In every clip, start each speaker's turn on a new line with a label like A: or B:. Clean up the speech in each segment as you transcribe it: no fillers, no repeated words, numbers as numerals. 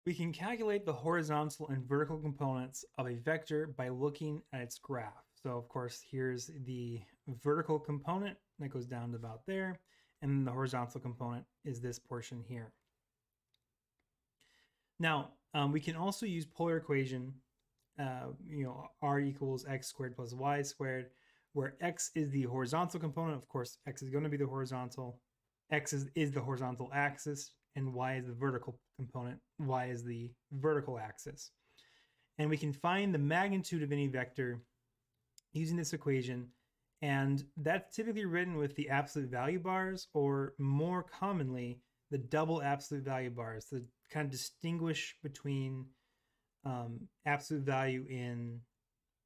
A: We can calculate the horizontal and vertical components of a vector by looking at its graph. So of course, here's the vertical component that goes down to about there, and the horizontal component is this portion here. Now, we can also use polar equation, r equals x squared plus y squared, where x is the horizontal component. Of course, x is going to be the horizontal. X is the horizontal axis, and y is the vertical component. Y is the vertical axis. And we can find the magnitude of any vector using this equation, and that's typically written with the absolute value bars, or more commonly, the double absolute value bars to kind of distinguish between absolute value in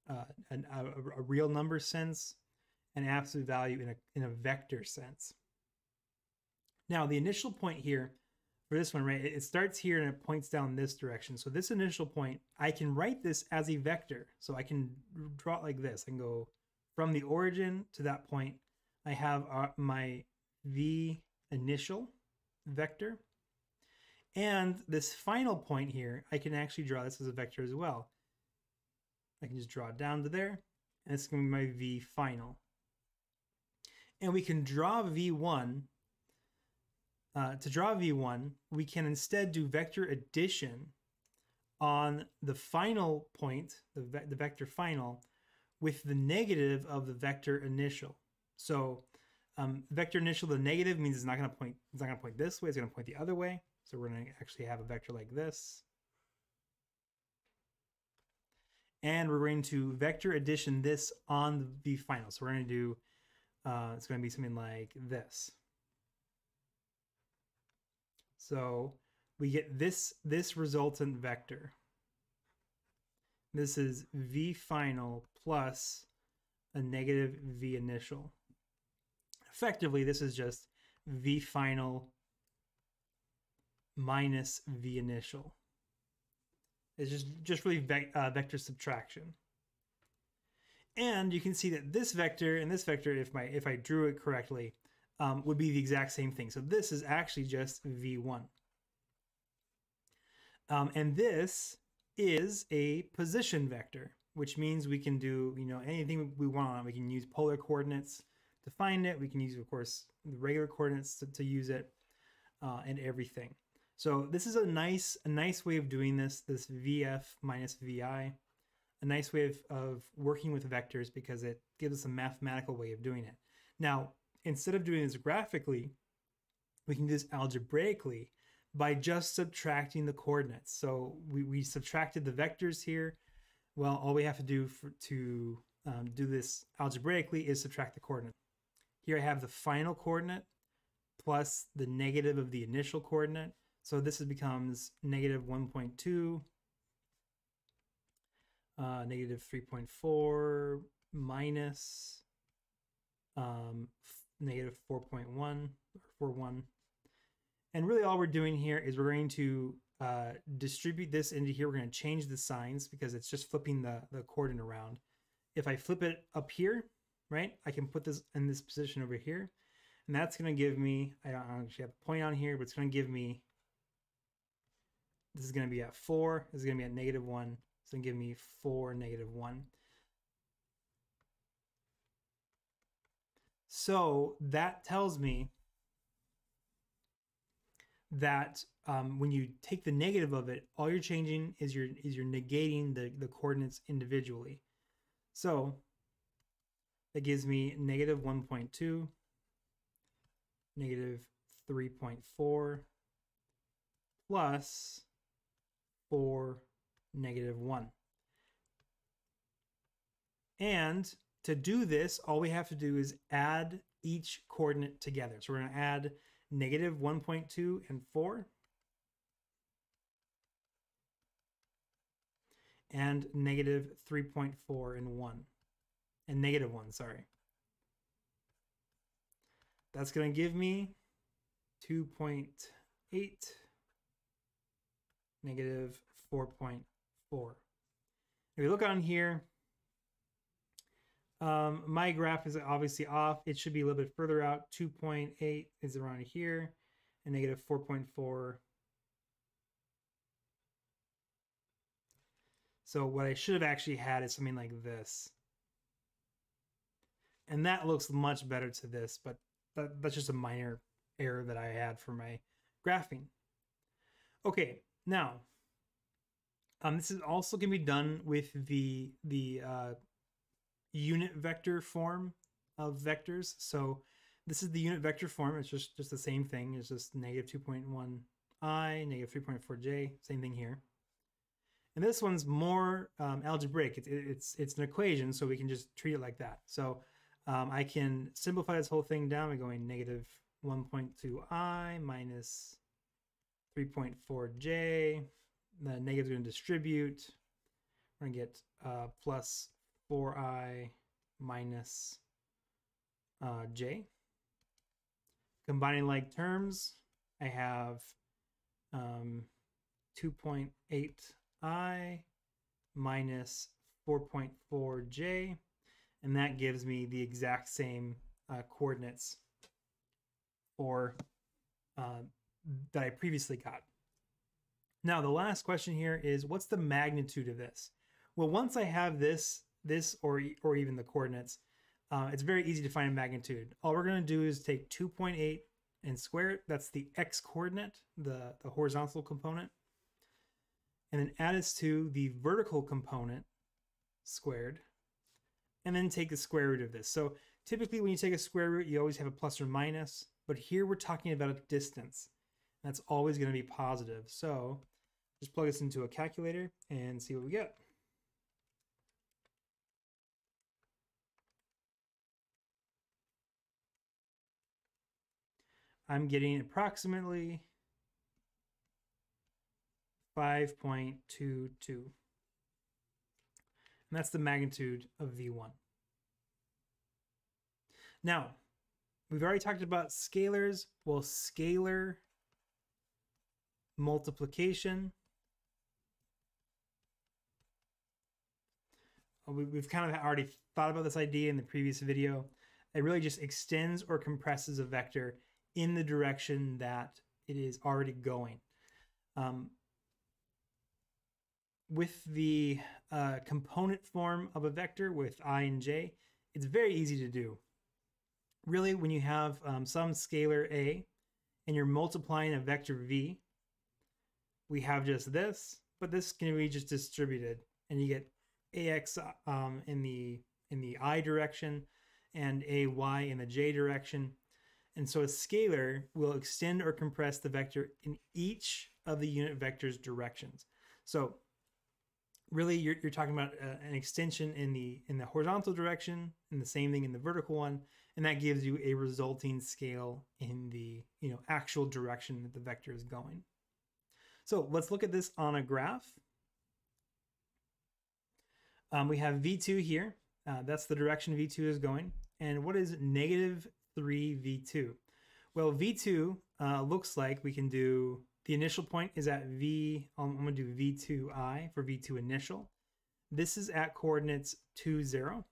A: a real number sense and absolute value in a vector sense. Now, the initial point here for this one, right, it starts here and it points down this direction. So this initial point, I can write this as a vector. So I can draw it like this. I can go from the origin to that point. I have my v initial vector. And this final point here, I can actually draw this as a vector as well. I can just draw it down to there, and it's going to be my v final. And we can draw v1. To draw v1, we can instead do vector addition on the final point, the vector final, with the negative of the vector initial. So vector initial, the negative means it's not going to point. It's not going to point this way. It's going to point the other way. So we're going to actually have a vector like this. And we're going to vector addition this on the v final. So we're going to do, it's going to be something like this. So we get this resultant vector. This is v final plus a negative v initial. Effectively, this is just v final minus v initial. It's just really vector subtraction. And you can see that this vector and this vector, if I drew it correctly, would be the exact same thing. So this is actually just v1. And this is a position vector, which means we can do anything we want on it. We can use polar coordinates to find it. We can use, of course, the regular coordinates to use it, and everything. So this is a nice way of doing this VF minus VI, a nice way of working with vectors because it gives us a mathematical way of doing it. Now, instead of doing this graphically, we can do this algebraically by just subtracting the coordinates. So we subtracted the vectors here. Well, all we have to do to do this algebraically is subtract the coordinate. Here I have the final coordinate plus the negative of the initial coordinate. So this becomes negative 1.2, negative 3.4 minus negative 4.1 or 4.1. And really all we're doing here is we're going to distribute this into here. We're going to change the signs because it's just flipping the coordinate around. If I flip it up here, right, I can put this in this position over here. And that's going to give me, I don't actually have a point on here, but it's going to give me, this is going to be at 4. This is going to be at negative 1. It's going to give me 4, negative 1. So that tells me that when you take the negative of it, all you're changing is you're negating the coordinates individually. So that gives me negative 1.2, negative 3.4 plus 4, negative 1. And to do this, all we have to do is add each coordinate together. So we're going to add negative 1.2 and 4 and negative 3.4 and 1 and negative 1, sorry. That's going to give me 2.8, negative 4.4. If we look on here, my graph is obviously off. It should be a little bit further out. 2.8 is around here, and negative 4.4 So what I should have actually had is something like this. And that looks much better to this, but that's just a minor error that I had for my graphing. Okay, now this is also can be done with the unit vector form of vectors. So this is the unit vector form. It's just the same thing. It's just negative 2.1i, negative 3.4j, same thing here. And this one's more algebraic. It's an equation, so we can just treat it like that. So I can simplify this whole thing down by going negative 1.2i minus 3.4j. The negative is going to distribute. We're going to get plus 4i minus j. Combining like terms, I have 2.8i minus 4.4j, and that gives me the exact same coordinates for that I previously got. Now, the last question here is, what's the magnitude of this? Well, once I have this or even the coordinates, it's very easy to find magnitude. All we're going to do is take 2.8 and square it. That's the x coordinate, the horizontal component. And then add this to the vertical component squared. And then take the square root of this. So typically when you take a square root, you always have a plus or minus. But here we're talking about a distance. That's always going to be positive. So just plug this into a calculator and see what we get. I'm getting approximately 5.22. And that's the magnitude of V1. Now, we've already talked about scalars. Well, scalar multiplication. We've kind of already thought about this idea in the previous video. It really just extends or compresses a vector in the direction that it is already going. With the component form of a vector with I and j, it's very easy to do. Really, when you have some scalar a and you're multiplying a vector v, we have just this, but this can be just distributed, and you get ax in the I direction and ay in the j direction. And so a scalar will extend or compress the vector in each of the unit vector's directions. So really, you're talking about an extension in the horizontal direction, and the same thing in the vertical one, and that gives you a resulting scale in the actual direction that the vector is going. So let's look at this on a graph. We have V2 here. That's the direction V2 is going. And what is negative 3V2? Well, V2 looks like we can do, the initial point is at V, I'm going to do V2I for V2 initial. This is at coordinates 2, 0.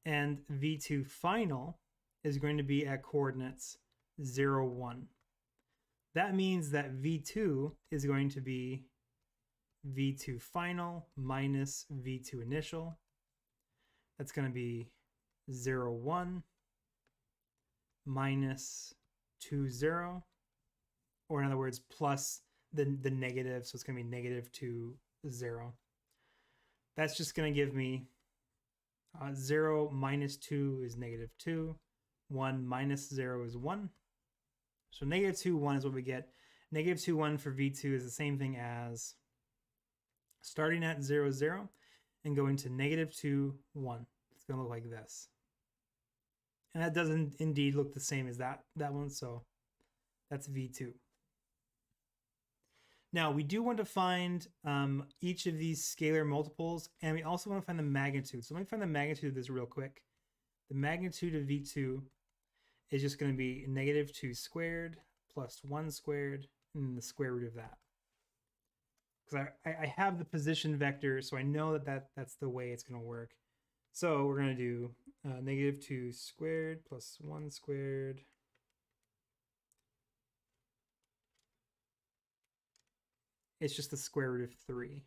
A: And V2 final is going to be at coordinates 0, 1. That means that V2 is going to be V2 final minus V2 initial. That's going to be 0, 1 minus 2, 0. Or in other words, plus the negative, so it's going to be negative 2, 0. That's just going to give me 0 minus 2 is negative 2. 1 minus 0 is 1. So negative 2, 1 is what we get. Negative 2, 1 for V2 is the same thing as starting at 0, 0 and going to negative 2, 1. It's going to look like this. And that doesn't indeed look the same as that one, so that's V2. Now, we do want to find each of these scalar multiples, and we also want to find the magnitude. So let me find the magnitude of this real quick. The magnitude of V2 is just going to be negative 2 squared plus 1 squared, and then the square root of that. Because I have the position vector, so I know that's the way it's going to work. So we're going to do negative 2 squared plus 1 squared. It's just the square root of 3.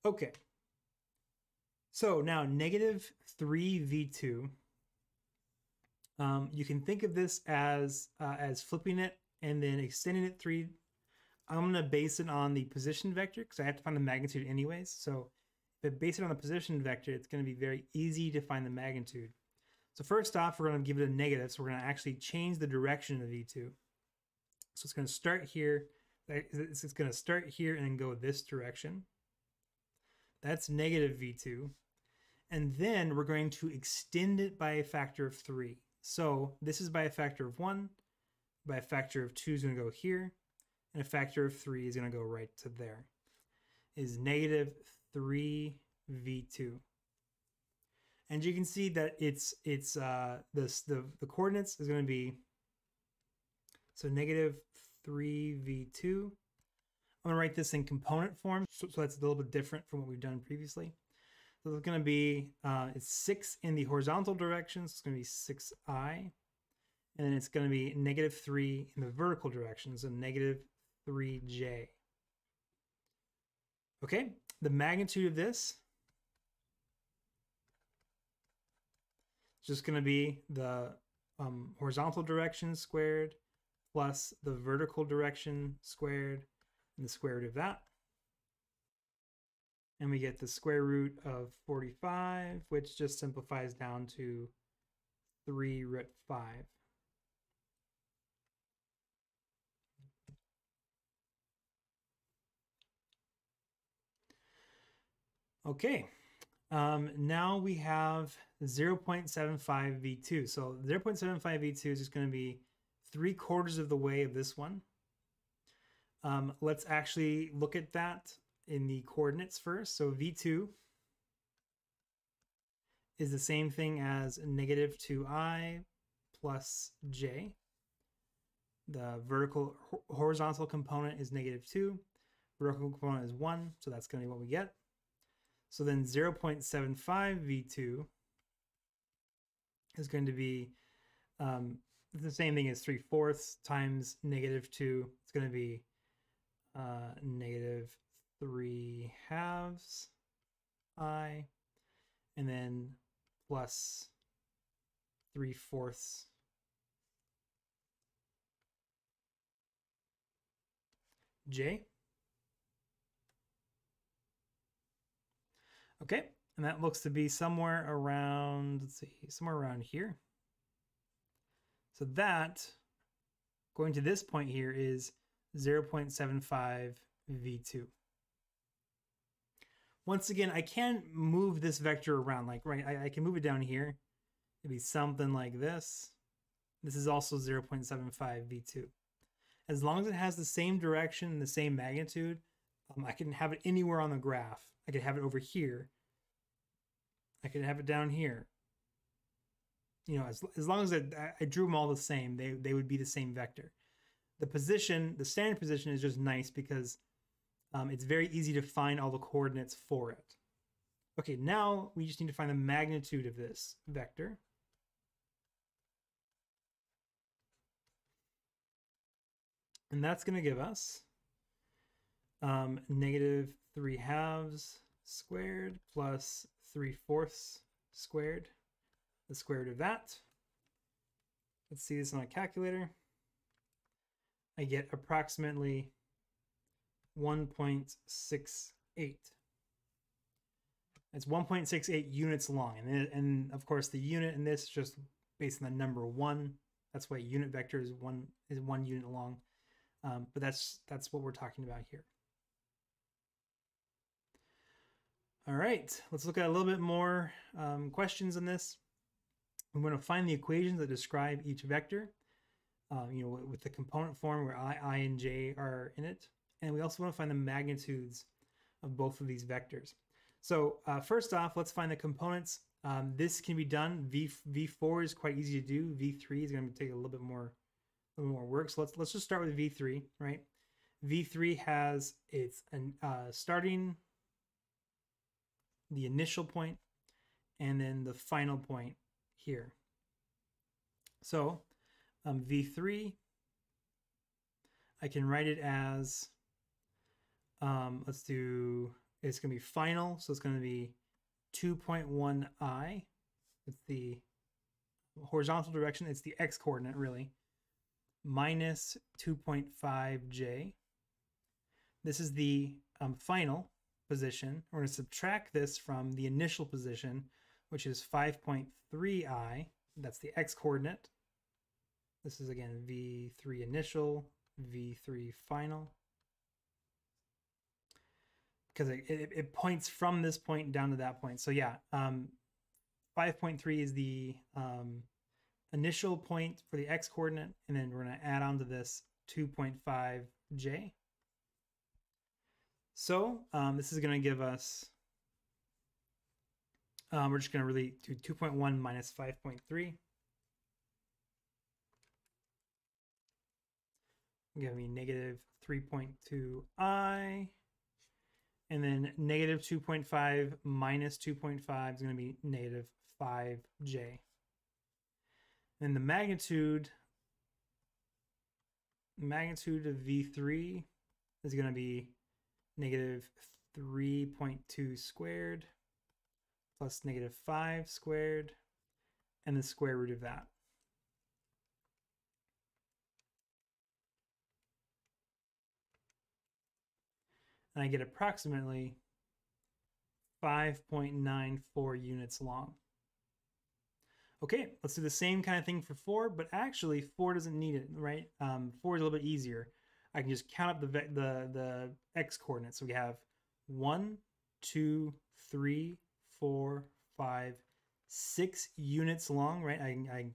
A: Okay. So now negative 3v2. You can think of this as flipping it and then extending it 3. I'm going to base it on the position vector because I have to find the magnitude anyways. So if I base it on the position vector, it's going to be very easy to find the magnitude. So first off, we're going to give it a negative. So we're going to actually change the direction of v2. So it's going to start here. It's going to start here and then go this direction. That's negative v2. And then we're going to extend it by a factor of 3. So this is by a factor of 1. By a factor of 2 is going to go here. And a factor of 3 is going to go right to there. Is negative 3v2. And you can see that the coordinates is going to be, so negative 3v2. I'm going to write this in component form, so that's a little bit different from what we've done previously. So it's going to be, it's 6 in the horizontal direction, so it's going to be 6i. And then it's going to be negative 3 in the vertical direction, so negative 3j. Okay, the magnitude of this is just going to be the horizontal direction squared plus the vertical direction squared and the square root of that. And we get the square root of 45, which just simplifies down to 3 root 5. Okay, now we have 0.75 v2. So 0.75 v2 is just going to be 3/4 of the way of this one. Let's actually look at that in the coordinates first. So v2 is the same thing as negative 2i plus j. The horizontal component is negative 2. Vertical component is 1, so that's going to be what we get. So then 0.75 v2 is going to be the same thing as 3/4 times negative 2. It's going to be negative 3/2 I, and then plus 3/4 j. Okay, and that looks to be somewhere around, let's see, somewhere around here. So that, going to this point here, is 0.75 v2. Once again, I can move this vector around, like, right, I can move it down here. It'd be something like this. This is also 0.75 v2. As long as it has the same direction and the same magnitude, I can have it anywhere on the graph. I could have it over here. I could have it down here. You know, as long as I drew them all the same, they would be the same vector. The position, the standard position, is just nice because it's very easy to find all the coordinates for it. Okay, now we just need to find the magnitude of this vector. And that's going to give us negative 3/2 squared plus 3/4 squared, the square root of that. Let's see this on a calculator. I get approximately 1.68. It's 1.68 units long. And of course, the unit in this is just based on the number 1. That's why unit vector is one unit long. But that's what we're talking about here. All right, let's look at a little bit more questions on this. I'm going to find the equations that describe each vector, you know, with the component form where I, and j are in it. And we also want to find the magnitudes of both of these vectors. So first off, let's find the components. This can be done. V4 is quite easy to do. V3 is going to take a little bit more work. So let's just start with V3, right? V3 has its starting, the initial point, and then the final point here. So V3, I can write it as, let's do It's going to be final, so it's going to be 2.1i. It's the horizontal direction. It's the x-coordinate, really. Minus 2.5j. This is the final position. We're going to subtract this from the initial position, which is 5.3i. That's the x-coordinate. This is, again, v3 initial, v3 final. Because it points from this point down to that point. So yeah, 5.3 is the initial point for the x-coordinate, and then we're going to add on to this 2.5j. So this is going to give us, we're just going to really do 2.1 minus 5.3. Give me negative 3.2i. And then negative 2.5 minus 2.5 is going to be negative 5j. And the magnitude of V3 is going to be negative 3.2 squared plus negative 5 squared and the square root of that. And I get approximately 5.94 units long. Okay, let's do the same kind of thing for 4, but actually 4 doesn't need it, right? 4 is a little bit easier. I can just count up the x-coordinates. So we have 1, 2, 3, 4, 5, 6 units long, right? I'm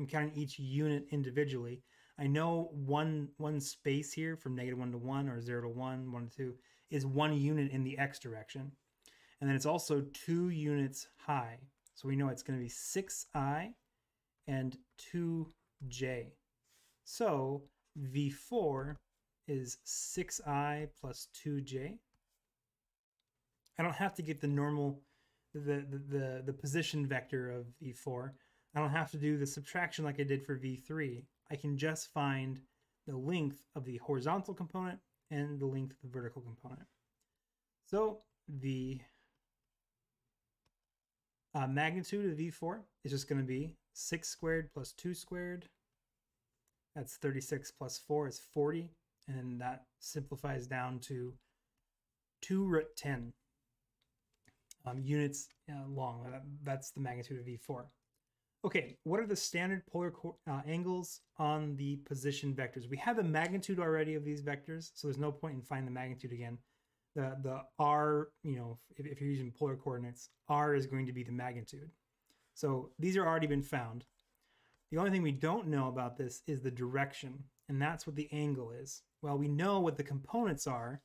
A: counting each unit individually. I know one space here from -1 to 1 or 0 to 1, 1 to 2 is 1 unit in the x direction. And then it's also 2 units high. So we know it's going to be 6i and 2j. So V4 is 6i plus 2j. I don't have to get the normal, the position vector of V4. I don't have to do the subtraction like I did for V3. I can just find the length of the horizontal component and the length of the vertical component. So the magnitude of V4 is just going to be 6 squared plus 2 squared. That's 36 plus 4 is 40. And that simplifies down to 2 root 10 units long. That's the magnitude of V4. Okay, what are the standard polar angles on the position vectors? We have the magnitude already of these vectors, so there's no point in finding the magnitude again. The r, if you're using polar coordinates, r is going to be the magnitude. So these are already been found. The only thing we don't know about this is the direction, and that's what the angle is. Well, we know what the components are,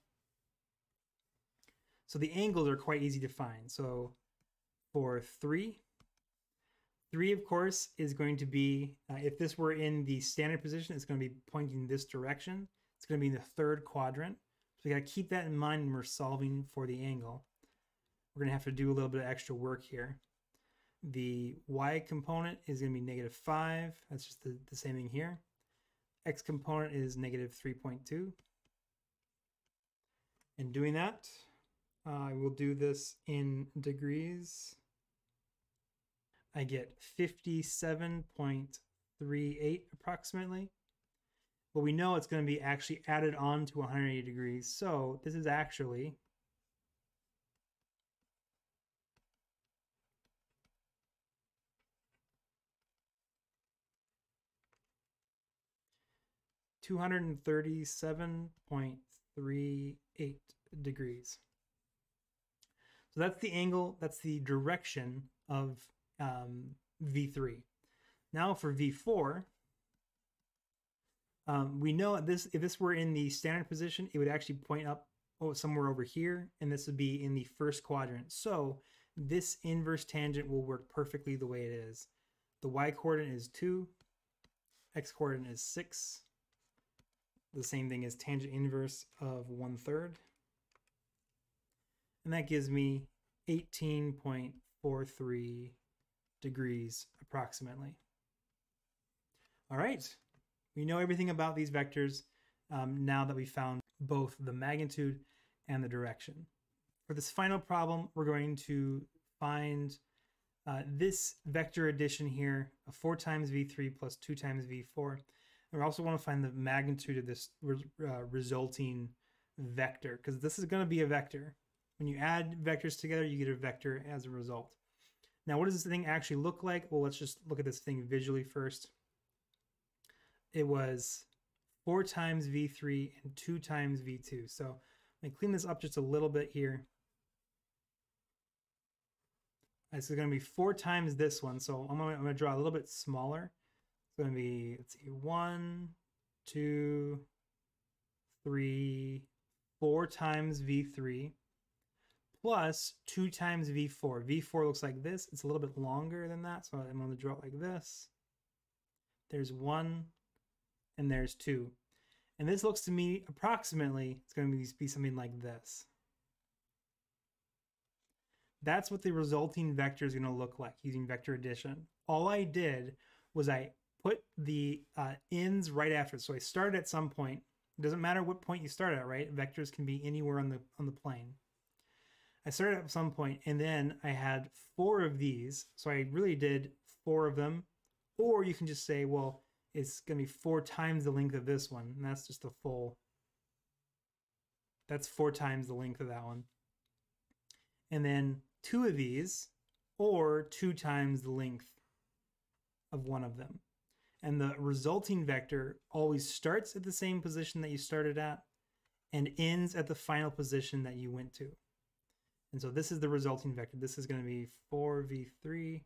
A: so the angles are quite easy to find. So for 3, of course, is going to be, if this were in the standard position, it's going to be pointing this direction. It's going to be in the 3rd quadrant. So we got to keep that in mind when we're solving for the angle. We're going to have to do a little bit of extra work here. The y component is going to be -5. That's just the same thing here. X component is -3.2. And doing that, I will do this in degrees. I get 57.38 approximately. But we know it's going to be actually added on to 180 degrees. So this is actually 237.38 degrees. So that's the angle, that's the direction of V3. Now for V4, we know if this were in the standard position, it would actually point up somewhere over here, and this would be in the 1st quadrant. So this inverse tangent will work perfectly the way it is. The y-coordinate is 2, x-coordinate is 6. The same thing as tangent inverse of 1/3. And that gives me 18.43 degrees approximately. All right, we know everything about these vectors now that we found both the magnitude and the direction. For this final problem, we're going to find this vector addition here, 4 times v3 plus 2 times v4. And we also want to find the magnitude of this resulting vector, because this is going to be a vector. When you add vectors together, you get a vector as a result. Now, what does this thing actually look like? Well, let's just look at this thing visually first. It was 4 times v3 and 2 times v2. So let me clean this up just a little bit here. This is going to be 4 times this one. So I'm going to draw a little bit smaller. It's going to be, let's see, 1, 2, 3, 4 times v3 plus 2 times v4. v4 looks like this. It's a little bit longer than that. So I'm going to draw it like this. There's 1 and there's 2. And this looks to me approximately, it's going to be something like this. That's what the resulting vector is going to look like using vector addition. All I did was I put the ends right after it. So I started at some point. It doesn't matter what point you start at, right? Vectors can be anywhere on the plane. I started at some point, and then I had 4 of these. So I really did 4 of them. Or you can just say, well, it's going to be 4 times the length of this one. And that's just the full. That's 4 times the length of that one. And then 2 of these, or 2 times the length of one of them. And the resulting vector always starts at the same position that you started at and ends at the final position that you went to. And so this is the resulting vector. This is going to be 4v3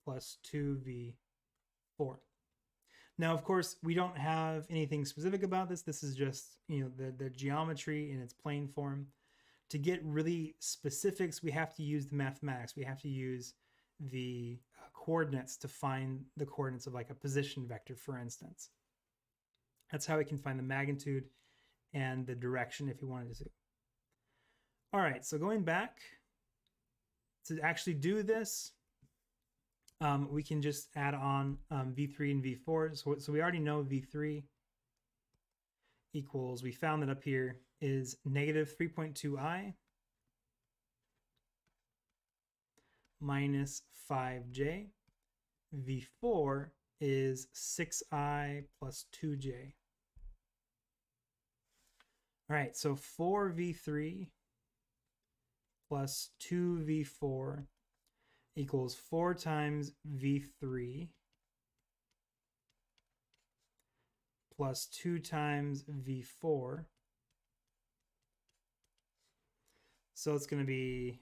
A: plus 2v4. Now, of course, we don't have anything specific about this. This is just, the geometry in its plane form. To get really specifics, we have to use the mathematics. We have to use the coordinates to find the coordinates of like a position vector, for instance. That's how we can find the magnitude and the direction if you wanted to. All right, so going back to actually do this, we can just add on v3 and v4. So we already know v3 equals, we found that up here, is negative 3.2i minus 5j. v4 is 6i plus 2j. All right, so 4v3 plus 2v4 equals 4 times v3 plus 2 times v4. So it's going to be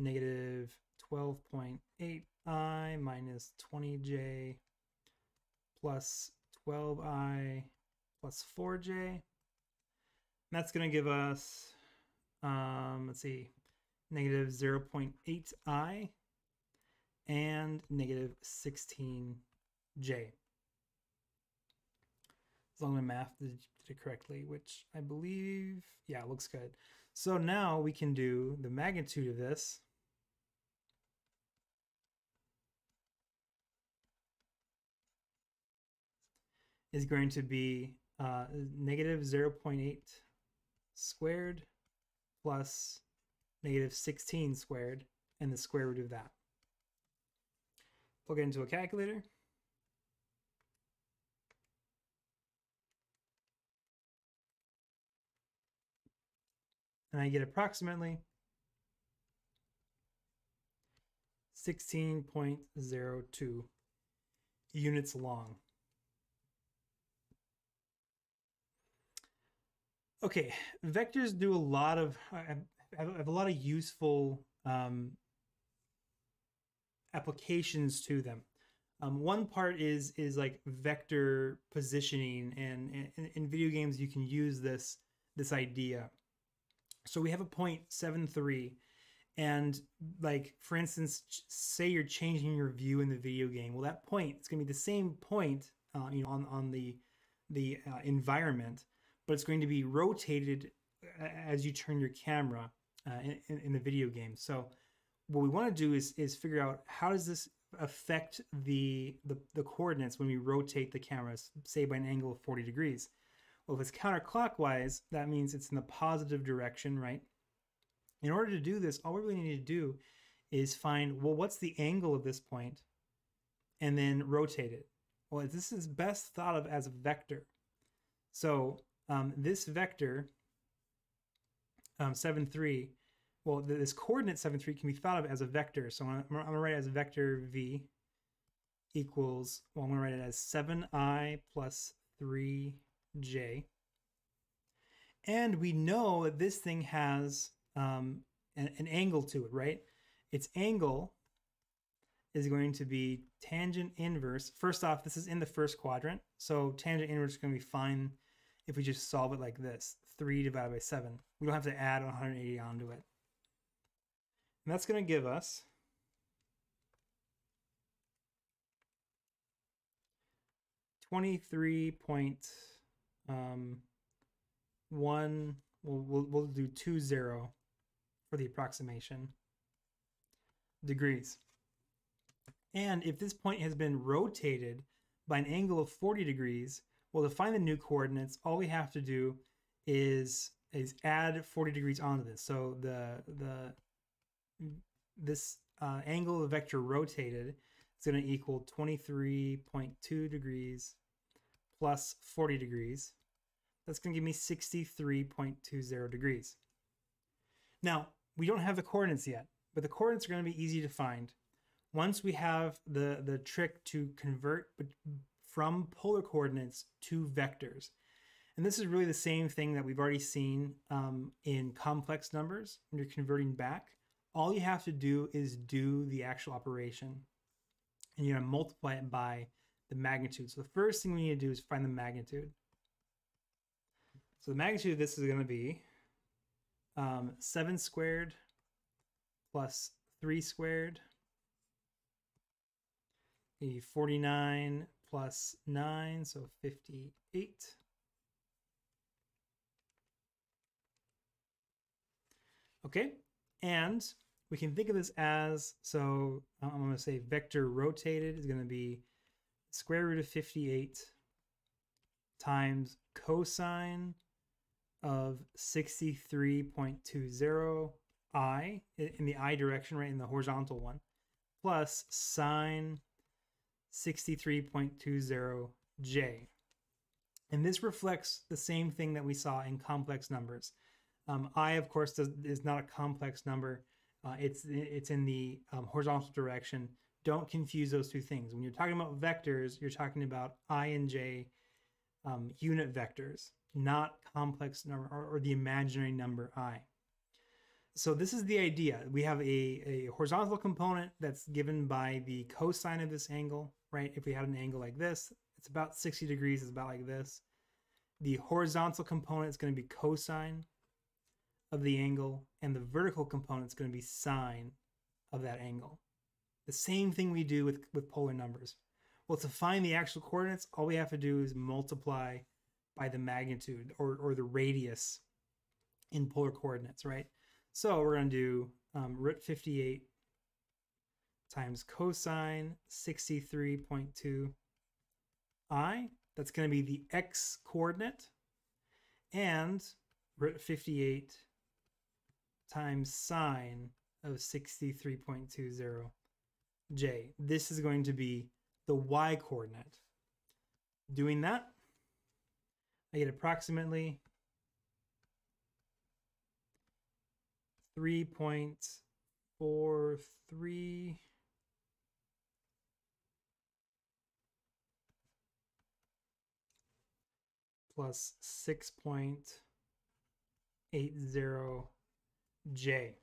A: negative 12.8i minus 20j plus 12i plus 4j. And that's going to give us, let's see, negative 0.8i and negative 16j. As long as my math did it correctly, which I believe, yeah, it looks good. So now we can do the magnitude of this. Is going to be negative 0.8 squared plus negative 16 squared and the square root of that. Plug it into a calculator. And I get approximately 16.02 units long. Okay, vectors do a lot of, have a lot of useful applications to them. One part is like vector positioning, and in video games you can use this idea. So we have a point 7.3, and like, for instance, say you're changing your view in the video game. Well, that point, it's going to be the same point, on the environment, but it's going to be rotated as you turn your camera in the video game. So what we want to do is figure out, how does this affect the coordinates when we rotate the camera, say by an angle of 40 degrees? Well, if it's counterclockwise, that means it's in the positive direction, right? In order to do this, all we really need to do is find, well, what's the angle of this point, and then rotate it. Well, this is best thought of as a vector. So this vector, 7, 3, well, this coordinate 7, 3 can be thought of as a vector. So I'm going to write it as vector v equals, well, I'm going to write it as 7i plus 3j. And we know that this thing has an angle to it, right? Its angle is going to be tangent inverse. First off, this is in the first quadrant, so tangent inverse is going to be fine if we just solve it like this, 3 divided by 7. We don't have to add 180 onto it. And that's going to give us 23.1, we'll do 20 for the approximation, degrees. And if this point has been rotated by an angle of 40 degrees, well, to find the new coordinates, all we have to do is add 40 degrees onto this. So this angle of vector rotated is going to equal 23.2 degrees plus 40 degrees. That's going to give me 63.20 degrees. Now, we don't have the coordinates yet, but the coordinates are going to be easy to find. Once we have the trick to convert from polar coordinates to vectors. And this is really the same thing that we've already seen in complex numbers. When you're converting back, all you have to do is do the actual operation. And you're going to multiply it by the magnitude. So the first thing we need to do is find the magnitude. So the magnitude of this is going to be 7 squared plus 3 squared. 49 plus 9, so 58. Okay, and we can think of this as, so I'm going to say vector rotated is going to be square root of 58 times cosine of 63.20 I, in the I direction, right, in the horizontal one, plus sine 63.20 j. And this reflects the same thing that we saw in complex numbers. I, of course, is not a complex number. It's in the horizontal direction. Don't confuse those two things. When you're talking about vectors, you're talking about I and j unit vectors, not complex number or the imaginary number I. So this is the idea. We have a horizontal component that's given by the cosine of this angle, right? If we had an angle like this, it's about 60 degrees, it's about like this. The horizontal component is going to be cosine of the angle, and the vertical component is going to be sine of that angle. The same thing we do with polar numbers. Well, to find the actual coordinates, all we have to do is multiply by the magnitude or the radius in polar coordinates, right? So we're going to do root 58 times cosine 63.2 I. That's going to be the x coordinate. And root 58 times sine of 63.20 j. This is going to be the y coordinate. Doing that, I get approximately 3.43 plus 6.80 j.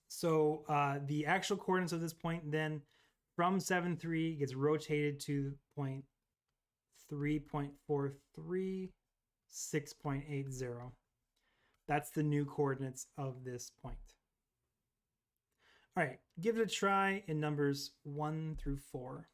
A: So the actual coordinates of this point then from 7.3 gets rotated to point 3.43, 6.80. That's the new coordinates of this point. All right, give it a try in numbers 1 through 4.